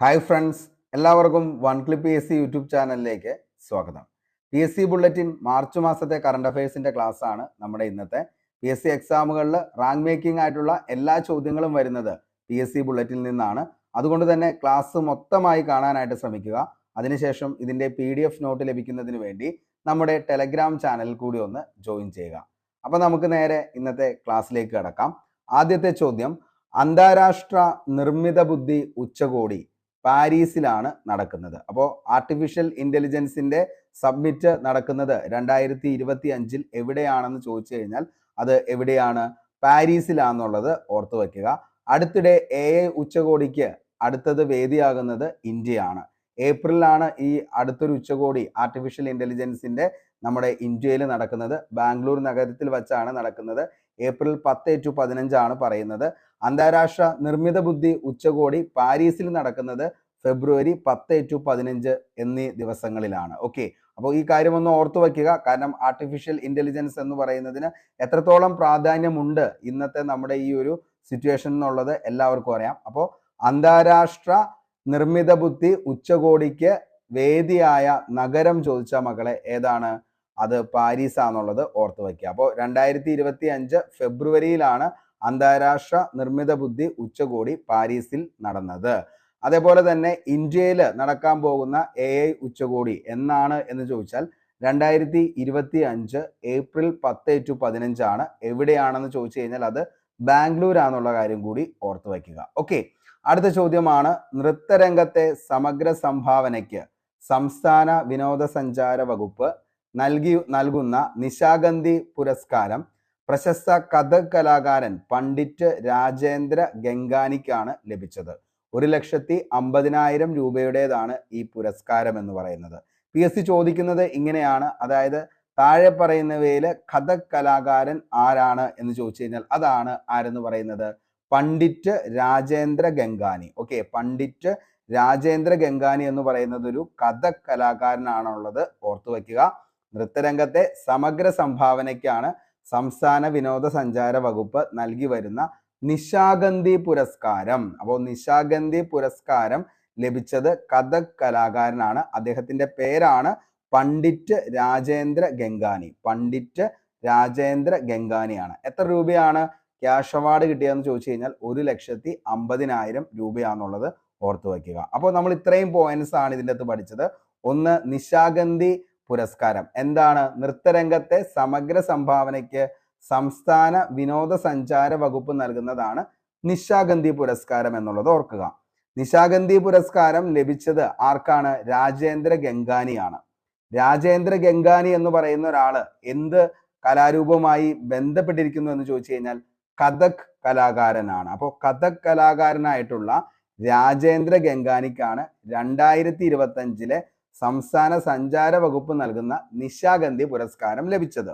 Hi friends, എല്ലാവർക്കും one clip PSC YouTube ചാനലിലേക്ക് സ്വാഗതം. PSC ബുള്ളറ്റിൻ മാർച്ച് മാസത്തെ കറണ്ട് അഫയേഴ്സിൻ്റെ ക്ലാസ്സാണ് നമ്മുടെ ഇന്നത്തെ. PSC എക്സാമുകളിൽ റാങ്ക് മേക്കിംഗ് ആയിട്ടുള്ള എല്ലാ ചോദ്യങ്ങളും വരുന്നത് PSC ബുള്ളറ്റിൽ നിന്നാണ്. അതുകൊണ്ട് തന്നെ ക്ലാസ് മൊത്തമായി കാണാനായിട്ട് ശ്രമിക്കുക. അതിനുശേഷം ഇതിൻ്റെ PDF നോട്ട് ലഭിക്കുന്നതിന് വേണ്ടി നമ്മുടെ ടെലഗ്രാം ചാനലിൽ കൂടി ഒന്ന് ജോയിൻ ചെയ്യുക. അപ്പോൾ നമുക്ക് നേരെ ഇന്നത്തെ ക്ലാസ്സിലേക്ക് കടക്കാം. ആദ്യത്തെ ചോദ്യം, അന്താരാഷ്ട്ര നിർമ്മിത ബുദ്ധി ഉച്ചകോടി പാരീസിലാണ് നടക്കുന്നത്. അപ്പോൾ ആർട്ടിഫിഷ്യൽ ഇൻ്റലിജൻസിൻ്റെ സബ്മിറ്റ് നടക്കുന്നത് 2025 എവിടെയാണെന്ന് ചോദിച്ചു കഴിഞ്ഞാൽ അത് എവിടെയാണ്? പാരീസിലാണെന്നുള്ളത് ഓർത്തു വയ്ക്കുക. അടുത്തിടെ AI ഉച്ചകോടിക്ക് അടുത്തത് വേദിയാകുന്നത് ഇന്ത്യയാണ്. ഏപ്രിലാണ് ഈ അടുത്തൊരു ഉച്ചകോടി ആർട്ടിഫിഷ്യൽ ഇൻ്റലിജൻസിൻ്റെ നമ്മുടെ ഇന്ത്യയിൽ നടക്കുന്നത്. ബാംഗ്ലൂർ നഗരത്തിൽ വച്ചാണ് നടക്കുന്നത്. ഏപ്രിൽ 10 to 15 പറയുന്നത്. അന്താരാഷ്ട്ര നിർമ്മിത ബുദ്ധി ഉച്ചകോടി പാരീസിൽ നടക്കുന്നത് ഫെബ്രുവരി 10 to 15 എന്നീ ദിവസങ്ങളിലാണ്. ഓക്കെ, അപ്പോൾ ഈ കാര്യം ഒന്ന് ഓർത്തു വയ്ക്കുക. കാരണം ആർട്ടിഫിഷ്യൽ ഇൻ്റലിജൻസ് എന്ന് പറയുന്നതിന് എത്രത്തോളം പ്രാധാന്യമുണ്ട് ഇന്നത്തെ നമ്മുടെ ഈ ഒരു സിറ്റുവേഷൻ എന്നുള്ളത് എല്ലാവർക്കും അറിയാം. അപ്പോൾ അന്താരാഷ്ട്ര നിർമ്മിത ബുദ്ധി ഉച്ചകോടിക്ക് വേദിയായ നഗരം ചോദിച്ച മക്കളെ ഏതാണ്? അത് പാരീസാന്നുള്ളത് ഓർത്തു വയ്ക്കുക. അപ്പോൾ 2025 ഫെബ്രുവരിയിലാണ് അന്താരാഷ്ട്ര നിർമ്മിത ബുദ്ധി ഉച്ചകോടി പാരീസിൽ നടന്നത്. അതേപോലെ തന്നെ ഇന്ത്യയിൽ നടക്കാൻ പോകുന്ന AI ഉച്ചകോടി എന്നാണ് എന്ന് ചോദിച്ചാൽ 2025 ഏപ്രിൽ 10 to 15 എവിടെയാണെന്ന് ചോദിച്ചു കഴിഞ്ഞാൽ അത് ബാംഗ്ലൂരാന്നുള്ള കാര്യം കൂടി ഓർത്തു വയ്ക്കുക. ഓക്കെ, അടുത്ത ചോദ്യമാണ്, നൃത്തരംഗത്തെ സമഗ്ര സംഭാവനയ്ക്ക് സംസ്ഥാന വിനോദസഞ്ചാര വകുപ്പ് നൽകുന്ന നിശാഗന്ധി പുരസ്കാരം പ്രശസ്ത കഥക് കലാകാരൻ പണ്ഡിറ്റ് രാജേന്ദ്ര ഗംഗാനിക്കാണ് ലഭിച്ചത്. 1,50,000 രൂപയുടേതാണ് ഈ പുരസ്കാരം എന്ന് പറയുന്നത്. PSC ചോദിക്കുന്നത് ഇങ്ങനെയാണ്, അതായത് താഴെ പറയുന്നവയിൽ കഥക് കലാകാരൻ ആരാണ് എന്ന് ചോദിച്ചു കഴിഞ്ഞാൽ അതാണ് ആരെന്ന് പറയുന്നത്? പണ്ഡിറ്റ് രാജേന്ദ്ര ഗംഗാനി. ഓക്കെ, പണ്ഡിറ്റ് രാജേന്ദ്ര ഗംഗാനി എന്ന് പറയുന്നത് ഒരു കഥക് കലാകാരനാണുള്ളത് ഓർത്തു വയ്ക്കുക. നൃത്തരംഗത്തെ സമഗ്ര സംഭാവനയ്ക്കാണ് സംസ്ഥാന വിനോദസഞ്ചാര വകുപ്പ് നൽകി വരുന്ന നിശാഗന്ധി പുരസ്കാരം. അപ്പോൾ നിശാഗന്ധി പുരസ്കാരം ലഭിച്ചത് കഥക് കലാകാരനാണ്. അദ്ദേഹത്തിന്റെ പേരാണ് പണ്ഡിറ്റ് രാജേന്ദ്ര ഗംഗാനി. പണ്ഡിറ്റ് രാജേന്ദ്ര ഗംഗാനിയാണ്. എത്ര രൂപയാണ് ക്യാഷ് അവാർഡ് കിട്ടിയതെന്ന് ചോദിച്ചു കഴിഞ്ഞാൽ 1,50,000 രൂപയാണെന്നുള്ളത് ഓർത്തു വയ്ക്കുക. അപ്പോൾ നമ്മൾ ഇത്രയും പോയിന്റ്സ് ആണ് ഇതിൻ്റെ അകത്ത് പഠിച്ചത്. ഒന്ന്, നിശാഗന്ധി പുരസ്കാരം എന്താണ്? നൃത്തരംഗത്തെ സമഗ്ര സംഭാവനയ്ക്ക് സംസ്ഥാന വിനോദസഞ്ചാര വകുപ്പ് നൽകുന്നതാണ് നിശാഗന്ധി പുരസ്കാരം എന്നുള്ളത് ഓർക്കുക. നിശാഗന്ധി പുരസ്കാരം ലഭിച്ചത് ആർക്കാണ്? രാജേന്ദ്ര ഗംഗാനിയാണ്. രാജേന്ദ്ര ഗംഗാനി എന്ന് പറയുന്ന ഒരാള് എന്ത് കലാരൂപവുമായി ബന്ധപ്പെട്ടിരിക്കുന്നു എന്ന് ചോദിച്ചു കഴിഞ്ഞാൽ കഥക് കലാകാരനാണ്. അപ്പോൾ കഥക് കലാകാരനായിട്ടുള്ള രാജേന്ദ്ര ഗംഗാനിക്കാണ് 2025 സംസ്ഥാന സഞ്ചാര വകുപ്പ് നൽകുന്ന നിശാഗന്ധി പുരസ്കാരം ലഭിച്ചത്.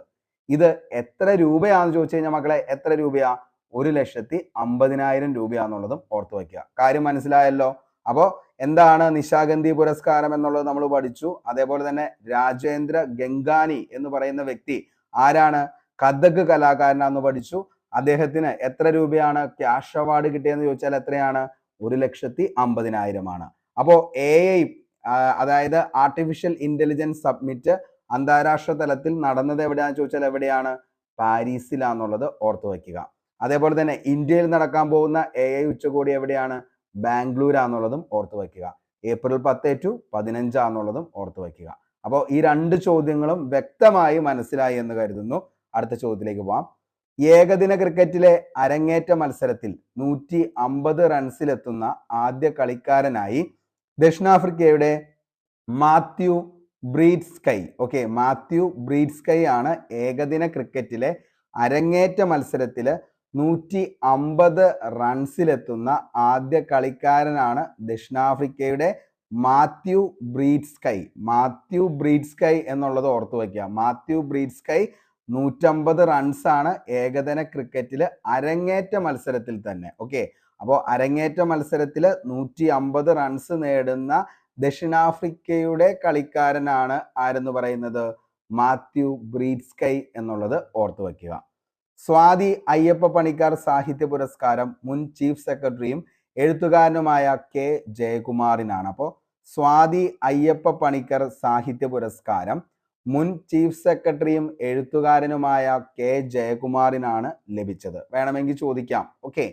ഇത് എത്ര രൂപയാണെന്ന് ചോദിച്ചു കഴിഞ്ഞാൽ മക്കളെ എത്ര രൂപയാ? 1,50,000 രൂപയാണെന്നുള്ളതും ഓർത്തു വയ്ക്കുക. കാര്യം മനസ്സിലായല്ലോ? അപ്പോൾ എന്താണ് നിശാഗന്ധി പുരസ്കാരം എന്നുള്ളത് നമ്മൾ പഠിച്ചു. അതേപോലെ തന്നെ രാജേന്ദ്ര ഗംഗാനി എന്ന് പറയുന്ന വ്യക്തി ആരാണ്? കഥക് കലാകാരനാണെന്ന് പഠിച്ചു. അദ്ദേഹത്തിന് എത്ര രൂപയാണ് ക്യാഷ് അവാർഡ് കിട്ടിയെന്ന് ചോദിച്ചാൽ എത്രയാണ്? 1,50,000 അപ്പോൾ AI അതായത് ആർട്ടിഫിഷ്യൽ ഇന്റലിജൻസ് സബ്മിറ്റ് അന്താരാഷ്ട്ര തലത്തിൽ നടന്നത് എവിടെയാണെന്ന് ചോദിച്ചാൽ എവിടെയാണ്? പാരീസിലാന്നുള്ളത് ഓർത്തു വയ്ക്കുക. അതേപോലെ തന്നെ ഇന്ത്യയിൽ നടക്കാൻ പോകുന്ന AI ഉച്ചകോടി എവിടെയാണ്? ബാംഗ്ലൂരാന്നുള്ളതും ഓർത്തു വയ്ക്കുക. ഏപ്രിൽ 10 to 15 ഓർത്തു വയ്ക്കുക. അപ്പോൾ ഈ രണ്ട് ചോദ്യങ്ങളും വ്യക്തമായി മനസ്സിലായി എന്ന് കരുതുന്നു. അടുത്ത ചോദ്യത്തിലേക്ക് പോവാം. ഏകദിന ക്രിക്കറ്റിലെ അരങ്ങേറ്റ മത്സരത്തിൽ 150 റൺസിലെത്തുന്ന ആദ്യ കളിക്കാരനായി ദക്ഷിണാഫ്രിക്കയുടെ മാത്യു ബ്രീഡ്സ്കൈ. ഓക്കെ, മാത്യു ബ്രീഡ്സ്കൈ ആണ് ഏകദിന ക്രിക്കറ്റിലെ അരങ്ങേറ്റ മത്സരത്തിൽ 150 റൺസിലെത്തുന്ന ആദ്യ കളിക്കാരനാണ് ദക്ഷിണാഫ്രിക്കയുടെ മാത്യു ബ്രീഡ്സ്കൈ. മാത്യു ബ്രീഡ്സ്കൈ എന്നുള്ളത് ഓർത്തു വയ്ക്കുക. മാത്യു ബ്രീഡ്സ്കൈ 150 റൺസാണ് ഏകദിന ക്രിക്കറ്റിൽ അരങ്ങേറ്റ മത്സരത്തിൽ തന്നെ. ഓക്കെ, അപ്പോൾ അരങ്ങേറ്റ മത്സരത്തിൽ 150 റൺസ് നേടുന്ന ദക്ഷിണാഫ്രിക്കയുടെ കളിക്കാരനാണ് ആരെന്ന് പറയുന്നത്? മാത്യു ബ്രീഡ്സ്കൈ എന്നുള്ളത് ഓർത്തു വയ്ക്കുക. സ്വാതി അയ്യപ്പ പണിക്കർ സാഹിത്യ പുരസ്കാരം മുൻ ചീഫ് സെക്രട്ടറിയും എഴുത്തുകാരനുമായ കെ ജയകുമാറിനാണ്. അപ്പോൾ സ്വാതി അയ്യപ്പ പണിക്കർ സാഹിത്യ പുരസ്കാരം മുൻ ചീഫ് സെക്രട്ടറിയും എഴുത്തുകാരനുമായ കെ ജയകുമാറിനാണ് ലഭിച്ചത്. വേണമെങ്കിൽ ചോദിക്കാം. ഓക്കെ,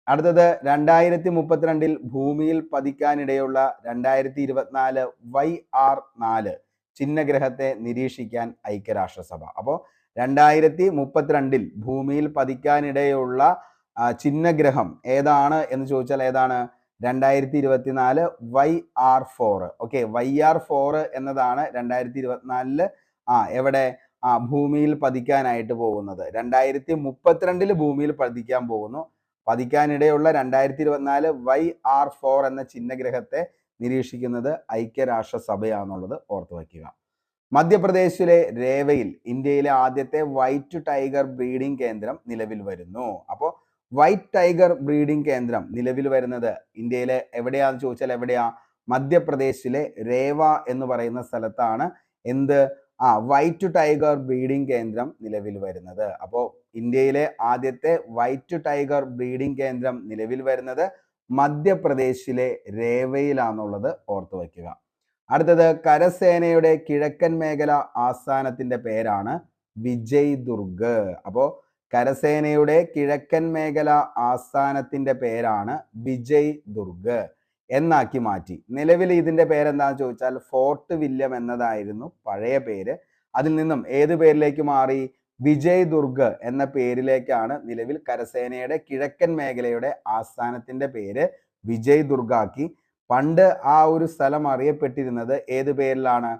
അടുത്തത് 2032 ഭൂമിയിൽ പതിക്കാനിടയുള്ള 2024 YR4 ചിഹ്നഗ്രഹത്തെ നിരീക്ഷിക്കാൻ ഐക്യരാഷ്ട്രസഭ. അപ്പോൾ 2032 ഭൂമിയിൽ പതിക്കാനിടയുള്ള ചിഹ്നഗ്രഹം ഏതാണ് എന്ന് ചോദിച്ചാൽ ഏതാണ്? 2024 YR4. ഓക്കെ, YR4 എന്നതാണ് 2024 എവിടെ ഭൂമിയിൽ പതിക്കാനായിട്ട് പോകുന്നത്. 2032 ഭൂമിയിൽ പതിക്കാൻ പോകുന്നു. പതിക്കാനിടയുള്ള 2024 YR4 എന്ന ചിഹ്നഗ്രഹത്തെ നിരീക്ഷിക്കുന്നത് ഐക്യരാഷ്ട്രസഭയാണെന്നുള്ളത് ഓർത്തു വയ്ക്കുക. മധ്യപ്രദേശിലെ രേവയിൽ ഇന്ത്യയിലെ ആദ്യത്തെ വൈറ്റ് ടൈഗർ ബ്രീഡിംഗ് കേന്ദ്രം നിലവിൽ വരുന്നു. അപ്പോൾ വൈറ്റ് ടൈഗർ ബ്രീഡിംഗ് കേന്ദ്രം നിലവിൽ വരുന്നത് ഇന്ത്യയിലെ എവിടെയാന്ന് ചോദിച്ചാൽ എവിടെയാ? മധ്യപ്രദേശിലെ രേവ എന്ന് പറയുന്ന സ്ഥലത്താണ് എന്ത് വൈറ്റ് ടൈഗർ ബ്രീഡിംഗ് കേന്ദ്രം നിലവിൽ വരുന്നത്. അപ്പോൾ ഇന്ത്യയിലെ ആദ്യത്തെ വൈറ്റ് ടൈഗർ ബ്രീഡിംഗ് കേന്ദ്രം നിലവിൽ വരുന്നത് മധ്യപ്രദേശിലെ രേവയിലാണെന്നുള്ളത് ഓർത്തു വയ്ക്കുക. അടുത്തത് കരസേനയുടെ കിഴക്കൻ മേഖല ആസ്ഥാനത്തിന്റെ പേരാണ് വിജയ് ദുർഗ്. അപ്പോൾ കരസേനയുടെ കിഴക്കൻ മേഖല ആസ്ഥാനത്തിന്റെ പേരാണ് വിജയ് ദുർഗ് എന്നാക്കി മാറ്റി. നിലവിൽ ഇതിന്റെ പേരെന്താണെന്ന് ചോദിച്ചാൽ ഫോർട്ട് വില്യം എന്നതായിരുന്നു പഴയ പേര്. അതിൽ നിന്നും ഏത് പേരിലേക്ക് മാറി? വിജയ് ദുർഗ് എന്ന പേരിലേക്കാണ് നിലവിൽ കരസേനയുടെ കിഴക്കൻ മേഖലയുടെ ആസ്ഥാനത്തിന്റെ പേര് വിജയ് ദുർഗ് ആക്കി. പണ്ട് ആ ഒരു സ്ഥലം അറിയപ്പെട്ടിരുന്നത് ഏത് പേരിലാണ്?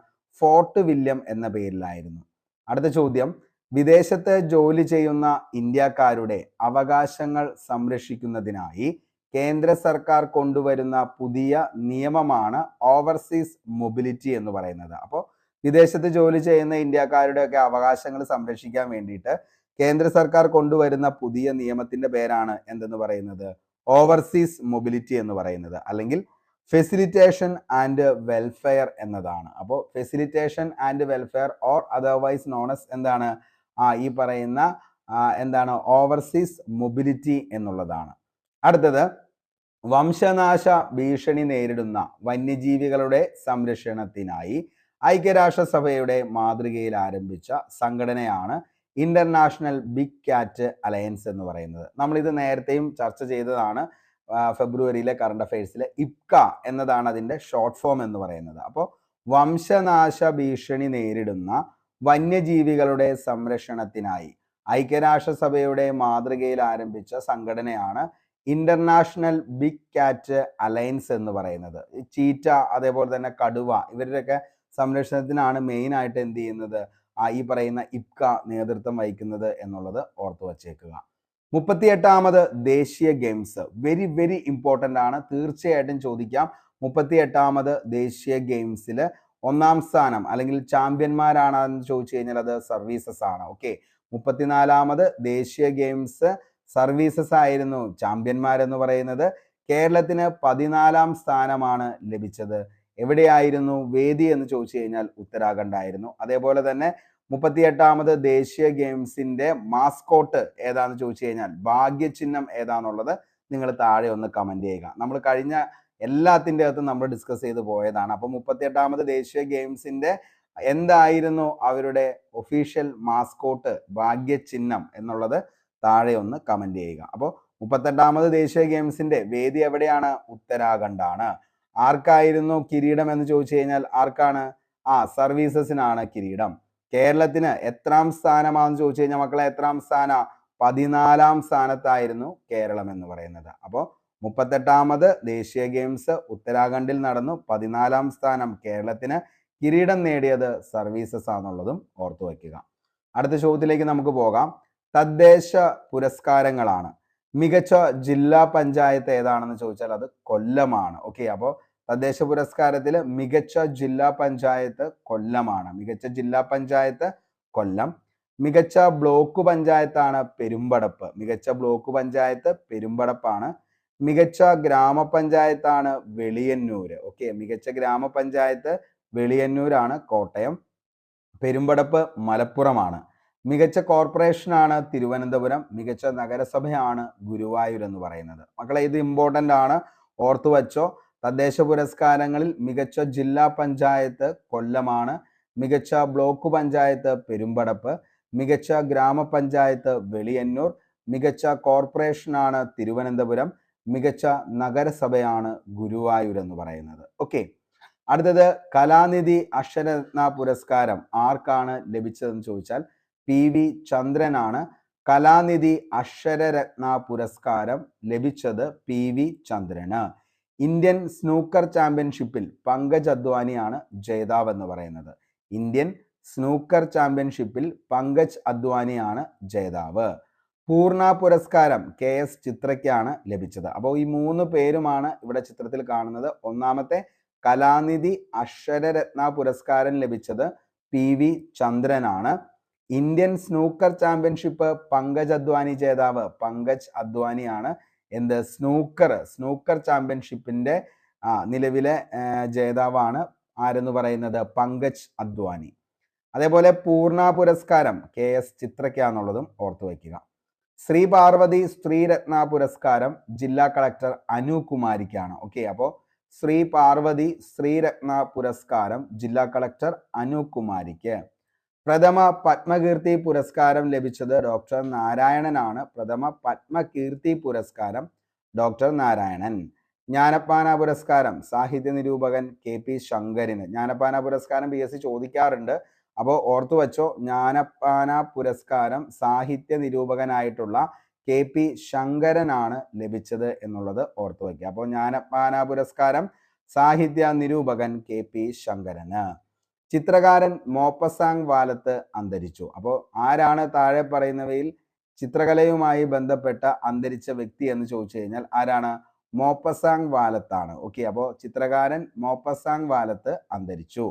ഫോർട്ട് വില്യം എന്ന പേരിലായിരുന്നു. അടുത്ത ചോദ്യം, വിദേശത്ത് ജോലി ചെയ്യുന്ന ഇന്ത്യക്കാരുടെ അവകാശങ്ങൾ സംരക്ഷിക്കുന്നതിനായി കേന്ദ്ര സർക്കാർ കൊണ്ടുവരുന്ന പുതിയ നിയമമാണ് ഓവർസീസ് മൊബിലിറ്റി എന്ന് പറയുന്നത്. അപ്പോൾ വിദേശത്ത് ജോലി ചെയ്യുന്ന ഇന്ത്യക്കാരുടെ ഒക്കെ അവകാശങ്ങൾ സംരക്ഷിക്കാൻ വേണ്ടിയിട്ട് കേന്ദ്ര സർക്കാർ കൊണ്ടുവരുന്ന പുതിയ നിയമത്തിന്റെ പേരാണ് എന്തെന്ന് പറയുന്നത്? ഓവർസീസ് മൊബിലിറ്റി എന്ന് പറയുന്നത്, അല്ലെങ്കിൽ ഫെസിലിറ്റേഷൻ ആൻഡ് വെൽഫെയർ എന്നതാണ്. അപ്പോൾ facilitation and welfare or otherwise known as എന്താണ്? ഈ പറയുന്ന എന്താണ്? ഓവർസീസ് മൊബിലിറ്റി എന്നുള്ളതാണ്. അടുത്തത്, വംശനാശ ഭീഷണി നേരിടുന്ന വന്യജീവികളുടെ സംരക്ഷണത്തിനായി ഐക്യരാഷ്ട്രസഭയുടെ മാതൃകയിൽ ആരംഭിച്ച സംഘടനയാണ് ഇന്റർനാഷണൽ ബിഗ് കാറ്റ് അലയൻസ് എന്ന് പറയുന്നത്. നമ്മളിത് നേരത്തെയും ചർച്ച ചെയ്തതാണ്. ഫെബ്രുവരിയിലെ കറണ്ട് അഫയേഴ്സിൽ ഇപ്ക എന്നതാണ് അതിൻ്റെ ഷോർട്ട് ഫോം എന്ന് പറയുന്നത്. അപ്പോൾ വംശനാശ ഭീഷണി നേരിടുന്ന വന്യജീവികളുടെ സംരക്ഷണത്തിനായി ഐക്യരാഷ്ട്രസഭയുടെ മാതൃകയിൽ ആരംഭിച്ച സംഘടനയാണ് ഇന്റർനാഷണൽ ബിഗ് കാറ്റ് അലയൻസ് എന്ന് പറയുന്നത്. ചീറ്റ, അതേപോലെ തന്നെ കടുവ, ഇവരുടെയൊക്കെ സംരക്ഷണത്തിനാണ് മെയിൻ ആയിട്ട് എന്ത് ചെയ്യുന്നത്? ഈ പറയുന്ന ഇപ്ക നേതൃത്വം വഹിക്കുന്നത് എന്നുള്ളത് ഓർത്തു വച്ചേക്കുക. 38ാമത് ദേശീയ ഗെയിംസ് വെരി വെരി ഇമ്പോർട്ടൻ്റ് ആണ്, തീർച്ചയായിട്ടും ചോദിക്കാം. 38ാമത് ദേശീയ ഗെയിംസിൽ ഒന്നാം സ്ഥാനം അല്ലെങ്കിൽ ചാമ്പ്യന്മാരാണെന്ന് ചോദിച്ചു കഴിഞ്ഞാൽ അത് സർവീസസ് ആണ്. ഓക്കെ, 34ാമത് ദേശീയ ഗെയിംസ് സർവീസസ് ആയിരുന്നു ചാമ്പ്യന്മാരെന്ന് പറയുന്നത്. കേരളത്തിന് 14ാം സ്ഥാനമാണ് ലഭിച്ചത്. എവിടെയായിരുന്നു വേദി എന്ന് ചോദിച്ചു കഴിഞ്ഞാൽ ഉത്തരാഖണ്ഡ് ആയിരുന്നു. അതേപോലെ തന്നെ 38ാമത് ദേശീയ ഗെയിംസിന്റെ മാസ്കോട്ട് ഏതാന്ന് ചോദിച്ചു കഴിഞ്ഞാൽ ഭാഗ്യചിഹ്നം ഏതാന്നുള്ളത് നിങ്ങൾ താഴെ ഒന്ന് കമന്റ് ചെയ്യുക. നമ്മൾ കഴിഞ്ഞ എല്ലാത്തിൻ്റെ അകത്തും നമ്മൾ ഡിസ്കസ് ചെയ്ത് പോയതാണ്. അപ്പോൾ 38ാമത് ദേശീയ ഗെയിംസിന്റെ എന്തായിരുന്നു അവരുടെ ഒഫീഷ്യൽ മാസ്കോട്ട്, ഭാഗ്യചിഹ്നം എന്നുള്ളത് താഴെ ഒന്ന് കമന്റ് ചെയ്യുക. അപ്പോൾ 38ാമത് ദേശീയ ഗെയിംസിന്റെ വേദി എവിടെയാണ്? ഉത്തരാഖണ്ഡാണ്. ആർക്കായിരുന്നു കിരീടം എന്ന് ചോദിച്ചു കഴിഞ്ഞാൽ ആർക്കാണ്? സർവീസസിനാണ് കിരീടം. കേരളത്തിന് എത്രാം സ്ഥാനമാണെന്ന് ചോദിച്ചു കഴിഞ്ഞാൽ മക്കളെ എത്രാം സ്ഥാനം? 14ാം സ്ഥാനത്തായിരുന്നു കേരളം എന്ന് പറയുന്നത്. അപ്പോൾ 38ാമത് ദേശീയ ഗെയിംസ് ഉത്തരാഖണ്ഡിൽ നടന്നു. 14ാം സ്ഥാനം കേരളത്തിന്, കിരീടം നേടിയത് സർവീസസ് ആണെന്നുള്ളതും ഓർത്തു വയ്ക്കുക. അടുത്ത ചോദ്യത്തിലേക്ക് നമുക്ക് പോകാം. തദ്ദേശ പുരസ്കാരങ്ങളാണ്. മികച്ച ജില്ലാ പഞ്ചായത്ത് ഏതാണെന്ന് ചോദിച്ചാൽ അത് കൊല്ലമാണ്. ഓക്കെ, അപ്പോൾ തദ്ദേശ പുരസ്കാരത്തിൽ മികച്ച ജില്ലാ പഞ്ചായത്ത് കൊല്ലമാണ്. മികച്ച ജില്ലാ പഞ്ചായത്ത് കൊല്ലം. മികച്ച ബ്ലോക്ക് പഞ്ചായത്താണ് പെരുമ്പടപ്പ്. മികച്ച ബ്ലോക്ക് പഞ്ചായത്ത് പെരുമ്പടപ്പാണ്. മികച്ച ഗ്രാമപഞ്ചായത്താണ് വെളിയന്നൂര്. ഓക്കെ, മികച്ച ഗ്രാമപഞ്ചായത്ത് വെളിയന്നൂരാണ്, കോട്ടയം. പെരുമ്പടപ്പ് മലപ്പുറമാണ്. മികച്ച കോർപ്പറേഷനാണ് തിരുവനന്തപുരം, മികച്ച നഗരസഭയാണ് ഗുരുവായൂർ എന്ന് പറയുന്നത്. മക്കളെ ഇത് ഇമ്പോർട്ടൻ്റ് ആണ്, ഓർത്തു വച്ചോ. തദ്ദേശ പുരസ്കാരങ്ങളിൽ മികച്ച ജില്ലാ പഞ്ചായത്ത് കൊല്ലമാണ്, മികച്ച ബ്ലോക്ക് പഞ്ചായത്ത് പെരുമ്പടപ്പ്, മികച്ച ഗ്രാമപഞ്ചായത്ത് വെളിയന്നൂർ, മികച്ച കോർപ്പറേഷനാണ് തിരുവനന്തപുരം, മികച്ച നഗരസഭയാണ് ഗുരുവായൂർ എന്ന് പറയുന്നത്. ഓക്കെ, അടുത്തത് കലാനിധി അക്ഷരരത്ന പുരസ്കാരം ആർക്കാണ് ലഭിച്ചതെന്ന് ചോദിച്ചാൽ PV ചന്ദ്രനാണ് കലാനിധി അക്ഷരരത്ന പുരസ്കാരം ലഭിച്ചത്. PV ചന്ദ്രന്. ഇന്ത്യൻ സ്നൂക്കർ ചാമ്പ്യൻഷിപ്പിൽ പങ്കജ് അദ്വാനിയാണ് ജേതാവ് എന്ന് പറയുന്നത്. ഇന്ത്യൻ സ്നൂക്കർ ചാമ്പ്യൻഷിപ്പിൽ പങ്കജ് അദ്വാനിയാണ് ജേതാവ്. പൂർണ്ണ പുരസ്കാരം KS ചിത്രയ്ക്കാണ് ലഭിച്ചത്. അപ്പോൾ ഈ 3 പേരുമാണ് ഇവിടെ ചിത്രത്തിൽ കാണുന്നത്. ഒന്നാമത്തെ കലാനിധി അക്ഷരരത്ന പുരസ്കാരം ലഭിച്ചത് PV ചന്ദ്രനാണ്. Indian snooker championship Pankaj Advani ജേതാവ്. പങ്കജ് അദ്വാനിയാണ് എന്ത് സ്നൂക്കർ ചാമ്പ്യൻഷിപ്പിന്റെ നിലവിലെ ജേതാവാണ് ആരെന്ന് പറയുന്നത് പങ്കജ് അദ്വാനി. അതേപോലെ പൂർണ്ണ പുരസ്കാരം KS ചിത്രയ്ക്കാന്നുള്ളതും ഓർത്തു വയ്ക്കുക. ശ്രീ പാർവതി സ്ത്രീരത്ന പുരസ്കാരം ജില്ലാ കളക്ടർ അനു കുമാരിക്കാണ്. ഓക്കെ, അപ്പോൾ ശ്രീ പാർവതി സ്ത്രീരത്ന പുരസ്കാരം ജില്ലാ കളക്ടർ അനു കുമാരിക്ക്. പ്രഥമ പത്മകീർത്തി പുരസ്കാരം ലഭിച്ചത് ഡോക്ടർ നാരായണനാണ്. പ്രഥമ പത്മകീർത്തി പുരസ്കാരം ഡോക്ടർ നാരായണൻ. ജ്ഞാനപ്പാന പുരസ്കാരം സാഹിത്യ നിരൂപകൻ KP ശങ്കരന്. ജ്ഞാനപ്പാന പുരസ്കാരം PSC ചോദിക്കാറുണ്ട്, അപ്പോൾ ഓർത്തു വച്ചോ. ജ്ഞാനപ്പാന പുരസ്കാരം സാഹിത്യ നിരൂപകനായിട്ടുള്ള KP ശങ്കരനാണ് ലഭിച്ചത് എന്നുള്ളത് ഓർത്തു വയ്ക്കുക. അപ്പോൾ ജ്ഞാനപ്പാന പുരസ്കാരം സാഹിത്യ നിരൂപകൻ KP ശങ്കരന്. ചിത്രകാരൻ മോപ്പസാങ് വാലത്ത് അന്തരിച്ചു. അപ്പോൾ ആരാണ് താഴെ പറയുന്നവയിൽ ചിത്രകലയുമായി ബന്ധപ്പെട്ട അന്തരിച്ച വ്യക്തി എന്ന് ചോദിച്ചു കഴിഞ്ഞാൽ ആരാണ്? മോപ്പസാങ് വാലത്താണ്. ഓക്കെ, അപ്പോൾ ചിത്രകാരൻ മോപ്പസാങ് വാലത്ത് അന്തരിച്ചു.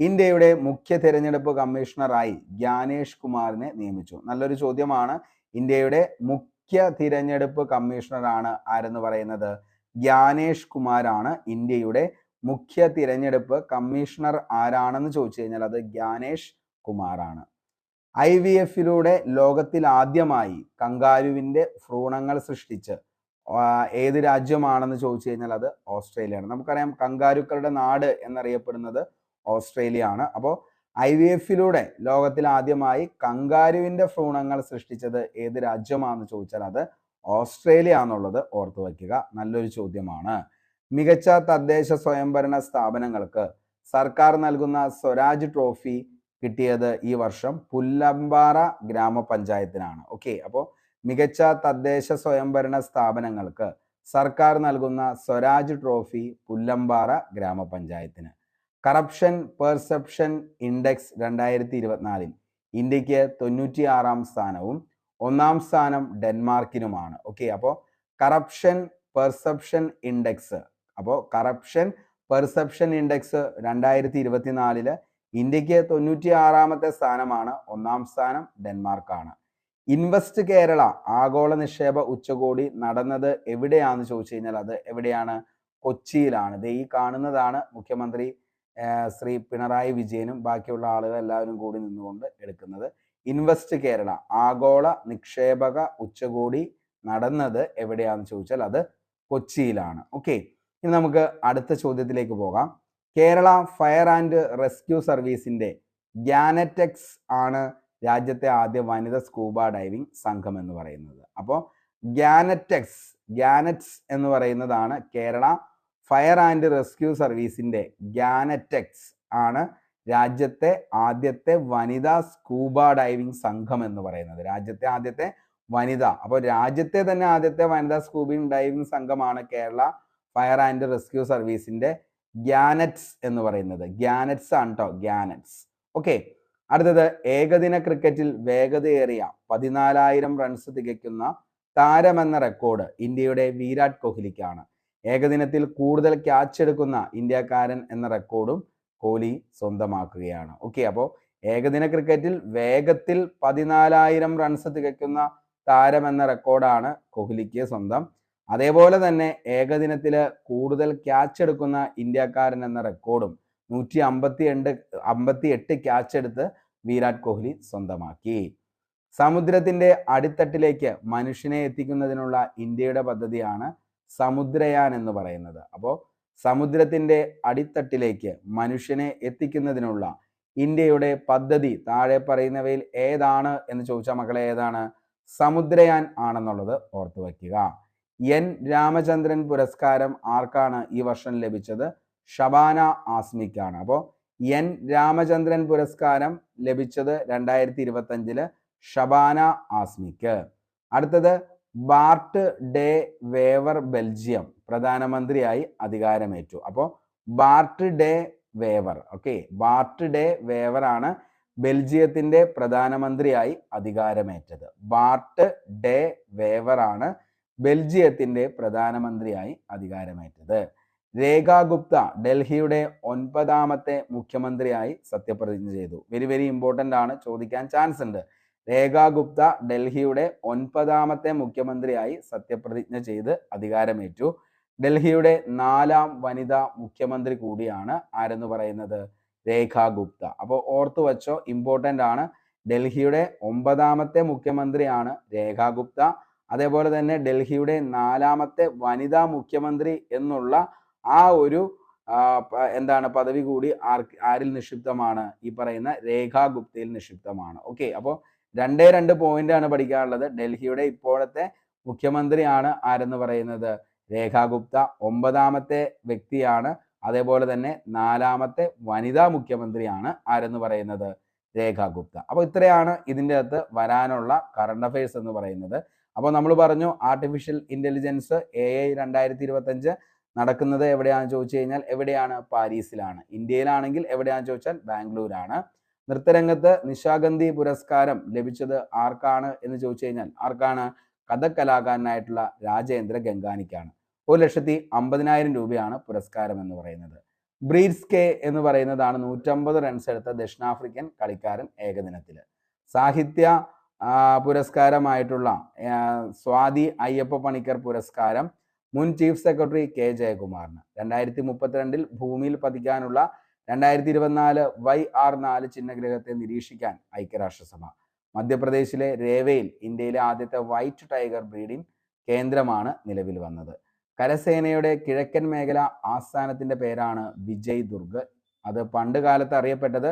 ഇന്ത്യയുടെ മുഖ്യ തിരഞ്ഞെടുപ്പ് കമ്മീഷണറായി ജ്ഞാനേഷ് കുമാറിനെ നിയമിച്ചു. നല്ലൊരു ചോദ്യമാണ്. ഇന്ത്യയുടെ മുഖ്യ തിരഞ്ഞെടുപ്പ് കമ്മീഷണറാണ് ആരെന്ന് പറയുന്നത് ജ്ഞാനേഷ് കുമാറാണ്. ഇന്ത്യയുടെ മുഖ്യ തിരഞ്ഞെടുപ്പ് കമ്മീഷണർ ആരാണെന്ന് ചോദിച്ചു കഴിഞ്ഞാൽ അത് ജ്ഞാനേഷ് കുമാറാണ്. IVF-ലൂടെ ലോകത്തിൽ ആദ്യമായി കങ്കാരുവിന്റെ ഭ്രൂണങ്ങൾ സൃഷ്ടിച്ച് ഏത് രാജ്യമാണെന്ന് ചോദിച്ചു കഴിഞ്ഞാൽ അത് ഓസ്ട്രേലിയയാണ്. നമുക്കറിയാം കങ്കാരുക്കളുടെ നാട് എന്നറിയപ്പെടുന്നത് ഓസ്ട്രേലിയ ആണ്. അപ്പോൾ IVF-ലൂടെ ലോകത്തിൽ ആദ്യമായി കങ്കാരുവിന്റെ ഭ്രൂണങ്ങൾ സൃഷ്ടിച്ചത് ഏത് രാജ്യമാണെന്ന് ചോദിച്ചാൽ അത് ഓസ്ട്രേലിയ എന്നുള്ളത് ഓർത്തു വയ്ക്കുക. നല്ലൊരു ചോദ്യമാണ്. മികച്ച തദ്ദേശ സ്വയംഭരണ സ്ഥാപനങ്ങൾക്ക് സർക്കാർ നൽകുന്ന സ്വരാജ് ട്രോഫി കിട്ടിയത് ഈ വർഷം പുല്ലമ്പാറ ഗ്രാമപഞ്ചായത്തിനാണ്. ഓക്കെ, അപ്പോൾ മികച്ച തദ്ദേശ സ്വയംഭരണ സ്ഥാപനങ്ങൾക്ക് സർക്കാർ നൽകുന്ന സ്വരാജ് ട്രോഫി പുല്ലമ്പാറ ഗ്രാമപഞ്ചായത്തിന്. കറപ്ഷൻ പെർസെപ്ഷൻ ഇൻഡെക്സ് 2024 ഇന്ത്യക്ക് 96-ാം സ്ഥാനവും 1-ാം സ്ഥാനം ഡെൻമാർക്കിനുമാണ്. ഓക്കെ, അപ്പോൾ കറപ്ഷൻ പെർസെപ്ഷൻ ഇൻഡെക്സ് 2024 ഇന്ത്യക്ക് 96-ാമത്തെ സ്ഥാനമാണ്. 1-ാം സ്ഥാനം ഡെൻമാർക്കാണ്. ഇൻവെസ്റ്റ് കേരള ആഗോള നിക്ഷേപ ഉച്ചകോടി നടന്നത് എവിടെയാണെന്ന് ചോദിച്ചു കഴിഞ്ഞാൽ അത് എവിടെയാണ്? കൊച്ചിയിലാണ്. ഈ കാണുന്നതാണ് മുഖ്യമന്ത്രി ശ്രീ പിണറായി വിജയനും ബാക്കിയുള്ള ആളുകൾ എല്ലാവരും കൂടി നിന്നുകൊണ്ട് എടുക്കുന്നത്. ഇൻവെസ്റ്റ് കേരള ആഗോള നിക്ഷേപക ഉച്ചകോടി നടന്നത് എവിടെയാണെന്ന് ചോദിച്ചാൽ അത് കൊച്ചിയിലാണ്. ഓക്കെ, ഇനി നമുക്ക് അടുത്ത ചോദ്യത്തിലേക്ക് പോകാം. കേരള ഫയർ ആൻഡ് റെസ്ക്യൂ സർവീസിന്റെ ഗ്യാനറ്റെക്സ് ആണ് രാജ്യത്തെ ആദ്യ വനിതാ സ്കൂബ ഡൈവിംഗ് സംഘം എന്ന് പറയുന്നത്. അപ്പോൾ ഗ്യാനറ്റ്സ് എന്ന് പറയുന്നതാണ് കേരള ഫയർ ആൻഡ് റെസ്ക്യൂ സർവീസിന്റെ ഗ്യാനറ്റെക്സ് ആണ് രാജ്യത്തെ ആദ്യത്തെ വനിതാ സ്കൂബ ഡൈവിംഗ് സംഘം എന്ന് പറയുന്നത്. രാജ്യത്തെ ആദ്യത്തെ വനിത, അപ്പോൾ രാജ്യത്തെ തന്നെ ആദ്യത്തെ വനിതാ സ്കൂബിംഗ് ഡൈവിംഗ് സംഘമാണ് കേരള ഫയർ ആൻഡ് റെസ്ക്യൂ സർവീസിന്റെ ഗ്യാനറ്റ്സ് എന്ന് പറയുന്നത്. ഗ്യാനറ്റ്സ് ആണ് കേട്ടോ, ഗ്യാനറ്റ്സ്. ഓക്കെ, അടുത്തത് ഏകദിന ക്രിക്കറ്റിൽ വേഗതയേറിയ 14,000 റൺസ് തികയ്ക്കുന്ന താരമെന്ന റെക്കോർഡ് ഇന്ത്യയുടെ വിരാട് കോഹ്ലിക്കാണ്. ഏകദിനത്തിൽ കൂടുതൽ ക്യാച്ച് എടുക്കുന്ന ഇന്ത്യക്കാരൻ എന്ന റെക്കോർഡും കോഹ്ലി സ്വന്തമാക്കുകയാണ്. ഓക്കെ, അപ്പോൾ ഏകദിന ക്രിക്കറ്റിൽ വേഗത്തിൽ 14,000 റൺസ് തികയ്ക്കുന്ന താരം എന്ന റെക്കോർഡാണ് കോഹ്ലിക്ക് സ്വന്തം. അതേപോലെ തന്നെ ഏകദിനത്തിൽ കൂടുതൽ ക്യാച്ച് എടുക്കുന്ന ഇന്ത്യക്കാരൻ എന്ന റെക്കോർഡും 158 ക്യാച്ച് എടുത്ത് വിരാട് കോഹ്ലി സ്വന്തമാക്കി. സമുദ്രത്തിന്റെ അടിത്തട്ടിലേക്ക് മനുഷ്യനെ എത്തിക്കുന്നതിനുള്ള ഇന്ത്യയുടെ പദ്ധതിയാണ് സമുദ്രയാൻ എന്ന് പറയുന്നത്. അപ്പോൾ സമുദ്രത്തിന്റെ അടിത്തട്ടിലേക്ക് മനുഷ്യനെ എത്തിക്കുന്നതിനുള്ള ഇന്ത്യയുടെ പദ്ധതി താഴെ പറയുന്നവയിൽ ഏതാണ് എന്ന് ചോദിച്ചാൽ മക്കളെ ഏതാണ്? സമുദ്രയാൻ ആണെന്നുള്ളത് ഓർത്തു വയ്ക്കുക. എൻ രാമചന്ദ്രൻ പുരസ്കാരം ആർക്കാണ് ഈ വർഷം ലഭിച്ചത്? ഷബാന ആസ്മിക്കാണ്. അപ്പോൾ എൻ രാമചന്ദ്രൻ പുരസ്കാരം ലഭിച്ചത് 2025 ഷബാന ആസ്മിക്ക്. അടുത്തത് ബാർട്ട് ഡേ വേവർ ബെൽജിയം പ്രധാനമന്ത്രിയായി അധികാരമേറ്റു. അപ്പോൾ Bart De waiver, okay, Bart De waiver ആണ് ബെൽജിയത്തിന്റെ പ്രധാനമന്ത്രിയായി അധികാരമേറ്റത്. ബാർട്ട് ഡേ വേവർ ആണ് ബെൽജിയത്തിന്റെ പ്രധാനമന്ത്രിയായി അധികാരമേറ്റത്. രേഖ ഗുപ്ത ഡൽഹിയുടെ 9ാമത്തെ മുഖ്യമന്ത്രിയായി സത്യപ്രതിജ്ഞ ചെയ്തു. വെരി വെരി ഇമ്പോർട്ടൻ്റ് ആണ്, ചോദിക്കാൻ ചാൻസ് ഉണ്ട്. രേഖ ഗുപ്ത ഡൽഹിയുടെ 9ാമത്തെ മുഖ്യമന്ത്രിയായി സത്യപ്രതിജ്ഞ ചെയ്ത് അധികാരമേറ്റു. ഡൽഹിയുടെ 4ാം വനിതാ മുഖ്യമന്ത്രി കൂടിയാണ് ആരെന്ന് പറയുന്നത്? രേഖ ഗുപ്ത. അപ്പോൾ ഓർത്തു വച്ചോ, ഇമ്പോർട്ടൻ്റ് ആണ്. ഡൽഹിയുടെ 9ാമത്തെ മുഖ്യമന്ത്രിയാണ് രേഖ ഗുപ്ത. അതേപോലെ തന്നെ ഡൽഹിയുടെ 4ാമത്തെ വനിതാ മുഖ്യമന്ത്രി എന്നുള്ള ആ ഒരു എന്താണ് പദവി കൂടി ആരിൽ നിക്ഷിപ്തമാണ്? ഈ പറയുന്ന രേഖ ഗുപ്തയിൽ നിക്ഷിപ്തമാണ്. ഓക്കെ, അപ്പോൾ 2 പോയിന്റ് ആണ് പഠിക്കാനുള്ളത്. ഡൽഹിയുടെ ഇപ്പോഴത്തെ മുഖ്യമന്ത്രിയാണ് ആരെന്ന് പറയുന്നത്? രേഖ ഗുപ്ത. 9ാമത്തെ വ്യക്തിയാണ്. അതേപോലെ തന്നെ 4ാമത്തെ വനിതാ മുഖ്യമന്ത്രിയാണ് ആരെന്ന് പറയുന്നത്? രേഖ ഗുപ്ത. അപ്പോൾ ഇത്രയാണ് ഇതിൻ്റെ അകത്ത് വരാനുള്ള കറണ്ട് അഫയേഴ്സ് എന്ന് പറയുന്നത്. അപ്പോൾ നമ്മൾ പറഞ്ഞു ആർട്ടിഫിഷ്യൽ ഇന്റലിജൻസ് AI 2025 നടക്കുന്നത് എവിടെയാണെന്ന് ചോദിച്ചു കഴിഞ്ഞാൽ എവിടെയാണ്? പാരീസിലാണ്. ഇന്ത്യയിലാണെങ്കിൽ എവിടെയാണെന്ന് ചോദിച്ചാൽ ബാംഗ്ലൂരാണ്. നൃത്തരംഗത്ത് നിശാഗന്ധി പുരസ്കാരം ലഭിച്ചത് ആർക്കാണ് എന്ന് ചോദിച്ചു കഴിഞ്ഞാൽ ആർക്കാണ്? കഥക് കലാകാരനായിട്ടുള്ള രാജേന്ദ്ര ഗംഗാനിക്കാണ്. 1,50,000 രൂപയാണ് പുരസ്കാരം എന്ന് പറയുന്നത്. ബ്രീഡ്സ് കെ എന്ന് പറയുന്നതാണ് 150 റൺസ് എടുത്ത ദക്ഷിണാഫ്രിക്കൻ കളിക്കാരൻ ഏകദിനത്തിൽ. സാഹിത്യ പുരസ്കാരമായിട്ടുള്ള സ്വാതി അയ്യപ്പ പണിക്കർ പുരസ്കാരം മുൻ ചീഫ് സെക്രട്ടറി കെ ജയകുമാറിന്. 2032 ഭൂമിയിൽ പതിക്കാനുള്ള 2024 YR4 ചിഹ്നഗ്രഹത്തെ നിരീക്ഷിക്കാൻ ഐക്യരാഷ്ട്രസഭ. മധ്യപ്രദേശിലെ രേവയിൽ ഇന്ത്യയിലെ ആദ്യത്തെ വൈറ്റ് ടൈഗർ ബ്രീഡിംഗ് കേന്ദ്രമാണ് നിലവിൽ വന്നത്. കരസേനയുടെ കിഴക്കൻ മേഖല ആസ്ഥാനത്തിന്റെ പേരാണ് വിജയ് ദുർഗ്. അത് പണ്ട് കാലത്ത് അറിയപ്പെട്ടത്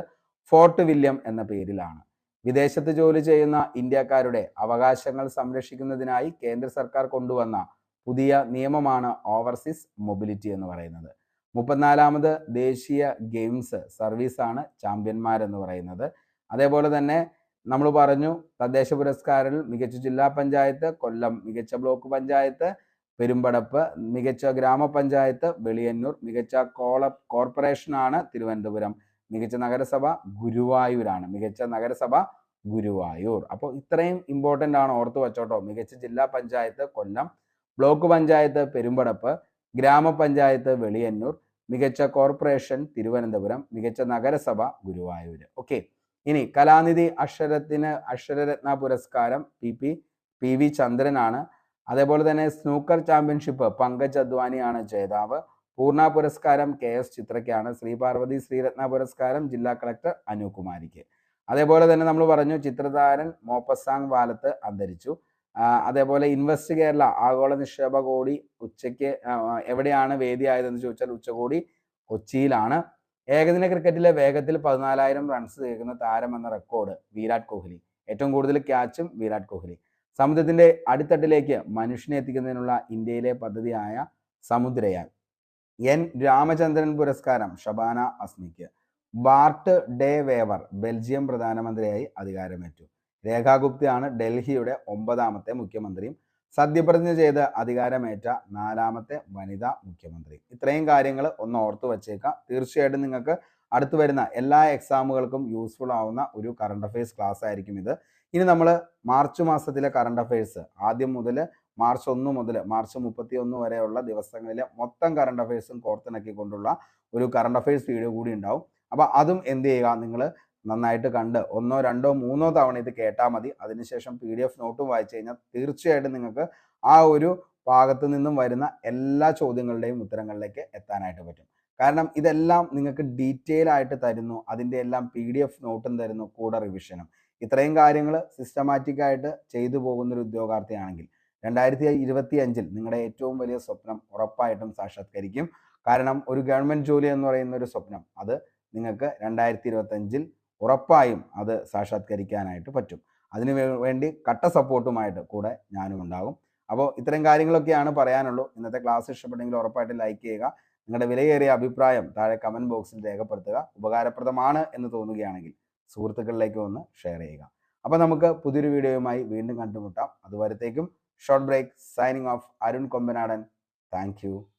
ഫോർട്ട് വില്യം എന്ന പേരിലാണ്. വിദേശത്ത് ജോലി ചെയ്യുന്ന ഇന്ത്യക്കാരുടെ അവകാശങ്ങൾ സംരക്ഷിക്കുന്നതിനായി കേന്ദ്ര സർക്കാർ കൊണ്ടുവന്ന പുതിയ നിയമമാണ് ഓവർസീസ് മൊബിലിറ്റി എന്ന് പറയുന്നത്. 34ാമത് ദേശീയ ഗെയിംസ് സർവീസാണ് ചാമ്പ്യന്മാരെന്ന് പറയുന്നത്. അതേപോലെ തന്നെ നമ്മൾ പറഞ്ഞു തദ്ദേശ പുരസ്കാരത്തിൽ മികച്ച ജില്ലാ പഞ്ചായത്ത് കൊല്ലം, മികച്ച ബ്ലോക്ക് പഞ്ചായത്ത് പെരുമ്പടപ്പ്, മികച്ച ഗ്രാമപഞ്ചായത്ത് വെളിയന്നൂർ, മികച്ച കോർപ്പറേഷനാണ് തിരുവനന്തപുരം, മികച്ച നഗരസഭ ഗുരുവായൂരാണ്. മികച്ച നഗരസഭ ഗുരുവായൂർ. അപ്പോൾ ഇത്രയും ഇമ്പോർട്ടൻ്റ് ആണ്, ഓർത്തു വച്ചോട്ടോ. മികച്ച ജില്ലാ പഞ്ചായത്ത് കൊല്ലം, ബ്ലോക്ക് പഞ്ചായത്ത് പെരുമ്പടപ്പ്, ഗ്രാമപഞ്ചായത്ത് വെളിയന്നൂർ, മികച്ച കോർപ്പറേഷൻ തിരുവനന്തപുരം, മികച്ച നഗരസഭ ഗുരുവായൂർ. ഓക്കെ, ഇനി കലാനിധി അക്ഷരരത്ന പുരസ്കാരം PV ചന്ദ്രനാണ്. അതേപോലെ തന്നെ സ്നൂക്കർ ചാമ്പ്യൻഷിപ്പ് പങ്കജ് അദ്വാനിയാണ് ജേതാവ്. പൂർണ്ണ പുരസ്കാരം KS ചിത്രയ്ക്കാണ്. ശ്രീപാർവതി ശ്രീരത്ന പുരസ്കാരം ജില്ലാ കളക്ടർ അനുകുമാരിക്ക്. അതേപോലെ തന്നെ നമ്മൾ പറഞ്ഞു ചിത്രതാരൻ മോപ്പസാങ് വാലത്ത് അന്തരിച്ചു. അതേപോലെ ഇൻവെസ്റ്റ് കേരള ആഗോള നിക്ഷേപ കോടി ഉച്ചയ്ക്ക് എവിടെയാണ് വേദിയായതെന്ന് ചോദിച്ചാൽ ഉച്ചകോടി കൊച്ചിയിലാണ്. ഏകദിന ക്രിക്കറ്റിലെ വേഗത്തിൽ 14,000 റൺസ് തീർക്കുന്ന താരം എന്ന റെക്കോർഡ് വിരാട് കോഹ്ലി. ഏറ്റവും കൂടുതൽ ക്യാച്ചും വിരാട് കോഹ്ലി. സമുദ്രത്തിന്റെ അടിത്തട്ടിലേക്ക് മനുഷ്യനെ എത്തിക്കുന്നതിനുള്ള ഇന്ത്യയിലെ പദ്ധതിയായ സമുദ്രയാൻ. എൻ രാമചന്ദ്രൻ പുരസ്കാരം ഷബാന അസ്മിക്ക്. ബാർട്ട് ഡേ വേവർ ബെൽജിയം പ്രധാനമന്ത്രിയായി അധികാരമേറ്റു. രേഖ ഗുപ്തയാണ് ഡൽഹിയുടെ 9ാമത്തെ മുഖ്യമന്ത്രിയും സത്യപ്രതിജ്ഞ ചെയ്ത് അധികാരമേറ്റ 4ാമത്തെ വനിതാ മുഖ്യമന്ത്രി. ഇത്രയും കാര്യങ്ങൾ ഒന്ന് ഓർത്തു വച്ചേക്കാം. തീർച്ചയായിട്ടും നിങ്ങൾക്ക് അടുത്ത് വരുന്ന എല്ലാ എക്സാമുകൾക്കും യൂസ്ഫുൾ ആവുന്ന ഒരു കറണ്ട് അഫയേഴ്സ് ക്ലാസ് ആയിരിക്കും ഇത്. ഇനി നമ്മൾ മാർച്ച് മാസത്തിലെ കറണ്ട് അഫയേഴ്സ് ആദ്യം മുതൽ മാർച്ച് 1 മുതൽ മാർച്ച് 31 വരെയുള്ള ദിവസങ്ങളിലെ മൊത്തം കറണ്ട് അഫയേഴ്സും കോർത്തിണക്കിക്കൊണ്ടുള്ള ഒരു കറണ്ട് അഫയേഴ്സ് വീഡിയോ കൂടി ഉണ്ടാവും. അപ്പോൾ അതും എന്ത് ചെയ്യുക, നിങ്ങൾ നന്നായിട്ട് കണ്ട് 1, 2, 3 തവണ ഇത് കേട്ടാൽ മതി. അതിനുശേഷം PDF നോട്ടും വായിച്ചു കഴിഞ്ഞാൽ തീർച്ചയായിട്ടും നിങ്ങൾക്ക് ആ ഒരു ഭാഗത്തു നിന്നും വരുന്ന എല്ലാ ചോദ്യങ്ങളുടെയും ഉത്തരങ്ങളിലേക്ക് എത്താനായിട്ട് പറ്റും. കാരണം ഇതെല്ലാം നിങ്ങൾക്ക് ഡീറ്റെയിൽ ആയിട്ട് തരുന്നു. അതിൻ്റെ എല്ലാം PDF നോട്ടും തരുന്നു, കൂടെ റിവിഷനും. ഇത്രയും കാര്യങ്ങൾ സിസ്റ്റമാറ്റിക്കായിട്ട് ചെയ്തു പോകുന്നൊരു ഉദ്യോഗാർത്ഥിയാണെങ്കിൽ 2025 നിങ്ങളുടെ ഏറ്റവും വലിയ സ്വപ്നം ഉറപ്പായിട്ടും സാക്ഷാത്കരിക്കും. കാരണം ഒരു ഗവൺമെൻറ് ജോലി എന്ന് പറയുന്ന ഒരു സ്വപ്നം അത് നിങ്ങൾക്ക് 2025 ഉറപ്പായും അത് സാക്ഷാത്കരിക്കാനായിട്ട് പറ്റും. അതിനു വേണ്ടി കട്ട സപ്പോർട്ടുമായിട്ട് കൂടെ ഞാനും ഉണ്ടാകും. അപ്പോൾ ഇത്തരം കാര്യങ്ങളൊക്കെയാണ് പറയാനുള്ളൂ. ഇന്നത്തെ ക്ലാസ് ഇഷ്ടപ്പെട്ടെങ്കിൽ ഉറപ്പായിട്ട് ലൈക്ക് ചെയ്യുക. നിങ്ങളുടെ വിലയേറിയ അഭിപ്രായം താഴെ കമൻറ്റ് ബോക്സിൽ രേഖപ്പെടുത്തുക. ഉപകാരപ്രദമാണ് എന്ന് തോന്നുകയാണെങ്കിൽ സുഹൃത്തുക്കളിലേക്ക് ഒന്ന് ഷെയർ ചെയ്യുക. അപ്പോൾ നമുക്ക് പുതിയൊരു വീഡിയോയുമായി വീണ്ടും കണ്ടുമുട്ടാം. അതുവരത്തേക്കും short break. Signing off. Arun Kombanadan. Thank U.